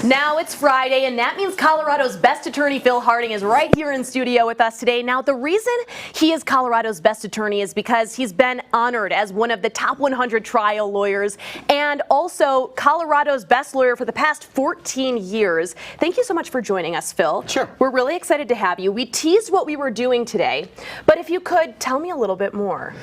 Now it's Friday, and that means Colorado's best attorney, Phil Harding, is right here in studio with us today. Now, the reason he is Colorado's best attorney is because he's been honored as one of the top 100 trial lawyers and also Colorado's best lawyer for the past 14 years. Thank you so much for joining us, Phil. Sure. We're really excited to have you. We teased what we were doing today, but if you could, tell me a little bit more.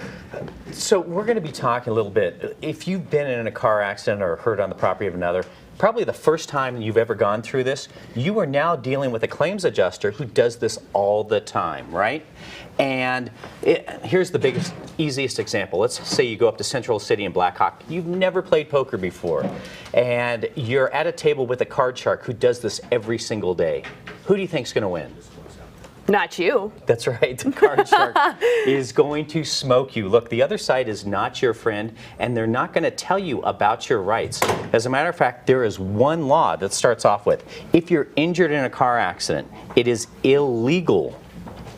So we're going to be talking a little bit. If you've been in a car accident or hurt on the property of another, probably the first time you've ever gone through this, you are now dealing with a claims adjuster who does this all the time, right? And here's the biggest, easiest example. Let's say you go up to Central City in Black Hawk. You've never played poker before, and you're at a table with a card shark who does this every single day. Who do you think's going to win? Not you. That's right. The card shark is going to smoke you. Look, the other side is not your friend, and they're not going to tell you about your rights. As a matter of fact, there is one law that starts off with, if you're injured in a car accident, it is illegal.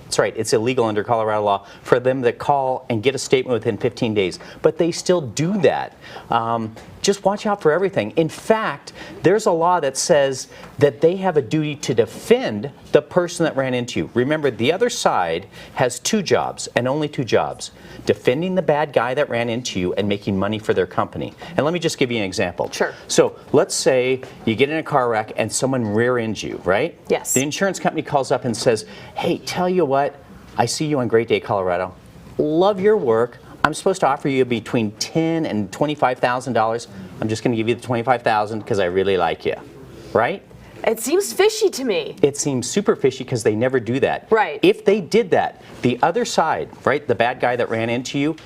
That's right, it's illegal under Colorado law for them to call and get a statement within 15 days. But they still do that. Just watch out for everything. In fact, there's a law that says that they have a duty to defend the person that ran into you. Remember, the other side has two jobs, and only two jobs. Defending the bad guy that ran into you and making money for their company. And let me just give you an example. Sure. So let's say you get in a car wreck and someone rear ends you, right? Yes. The insurance company calls up and says, hey, tell you what, I see you on Great Day, Colorado. Love your work. I'm supposed to offer you between $10,000 and $25,000. I'm just going to give you the $25,000 because I really like you, right? It seems fishy to me. It seems super fishy because they never do that. Right. If they did that, the other side, right, the bad guy that ran into you,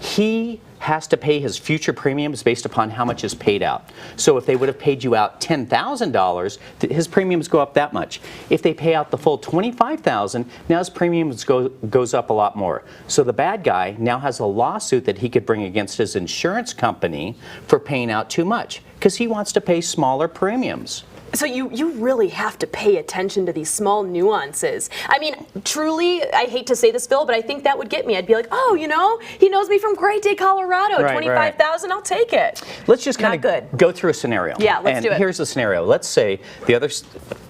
he has to pay his future premiums based upon how much is paid out. So if they would have paid you out $10,000, his premiums go up that much. If they pay out the full $25,000, now his premiums goes up a lot more. So the bad guy now has a lawsuit that he could bring against his insurance company for paying out too much because he wants to pay smaller premiums. So you really have to pay attention to these small nuances. I mean, truly, I hate to say this, Phil, but I think that would get me. I'd be like, oh, you know, he knows me from Great Day, Colorado. Right, $25,000, I'll take it. Let's just kind of go through a scenario. Yeah, let's do it. And here's the scenario. Let's say the other,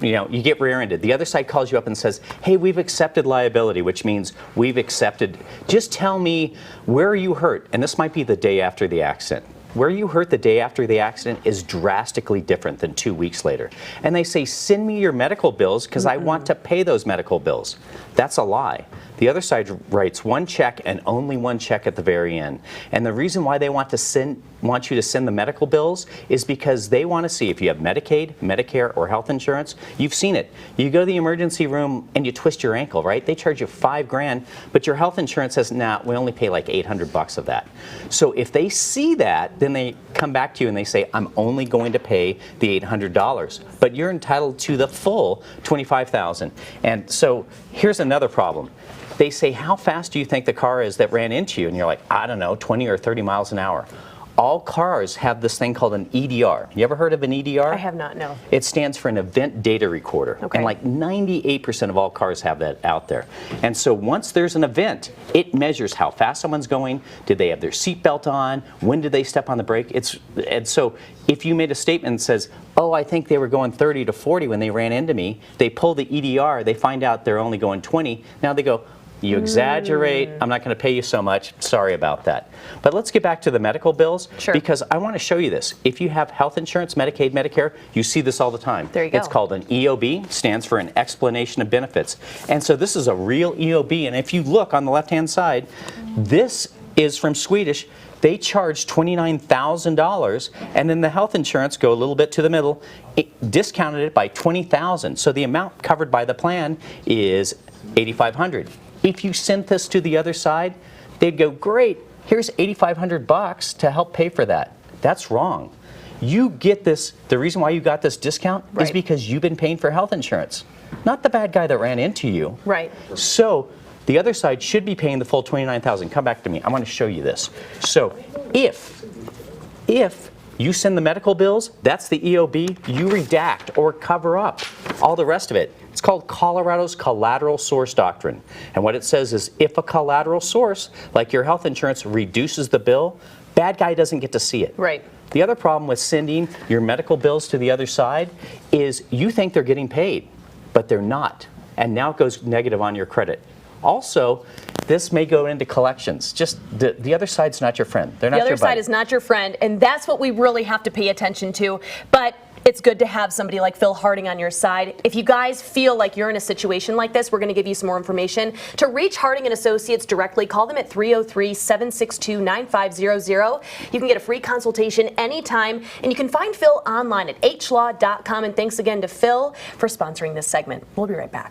you get rear-ended. The other side calls you up and says, hey, we've accepted liability, which means we've accepted. Just tell me, where are you hurt? And this might be the day after the accident. Where you hurt the day after the accident is drastically different than 2 weeks later. And they say, send me your medical bills because I want to pay those medical bills. That's a lie. The other side writes one check and only one check at the very end. And the reason why they want you to send the medical bills is because they want to see if you have Medicaid, Medicare, or health insurance. You've seen it. You go to the emergency room and you twist your ankle, right? They charge you $5 grand, but your health insurance says, nah, we only pay like $800 of that. So if they see that, then they come back to you and they say, I'm only going to pay the $800, but you're entitled to the full $25,000. And so here's another problem. They say, how fast do you think the car is that ran into you? And you're like, I don't know, 20 or 30 miles an hour. All cars have this thing called an EDR. You ever heard of an EDR? I have not, no. It stands for an event data recorder. Okay. And like 98% of all cars have that out there. And so once there's an event, it measures how fast someone's going, did they have their seatbelt on, when did they step on the brake. And so if you made a statement that says, oh, I think they were going 30 to 40 when they ran into me, they pull the EDR, they find out they're only going 20, now they go, you exaggerate, I'm not going to pay you so much, sorry about that. But let's get back to the medical bills, sure, because I want to show you this. If you have health insurance, Medicaid, Medicare, you see this all the time. There you go. It's called an EOB, stands for an explanation of benefits. And so this is a real EOB, and if you look on the left-hand side, this is from Swedish. They charge $29,000, and then the health insurance, go a little bit to the middle, it discounted it by $20,000. So the amount covered by the plan is $8,500. If you sent this to the other side, they'd go, great, here's $8,500 to help pay for that. That's wrong. You get this, the reason why you got this discount is because you've been paying for health insurance, not the bad guy that ran into you. Right. So the other side should be paying the full $29,000. Come back to me. I want to show you this. So if you send the medical bills, that's the EOB, you redact or cover up all the rest of it. It's called Colorado's Collateral Source Doctrine. And what it says is if a collateral source, like your health insurance, reduces the bill, bad guy doesn't get to see it. Right. The other problem with sending your medical bills to the other side is you think they're getting paid, but they're not. And now it goes negative on your credit. Also, this may go into collections. Just the other side's not your friend. They're not your buddy. The other side is not your friend, and that's what we really have to pay attention to. But it's good to have somebody like Phil Harding on your side. If you guys feel like you're in a situation like this, we're going to give you some more information. To reach Harding & Associates directly, call them at 303-762-9500. You can get a free consultation anytime, and you can find Phil online at hlaw.com. And thanks again to Phil for sponsoring this segment. We'll be right back.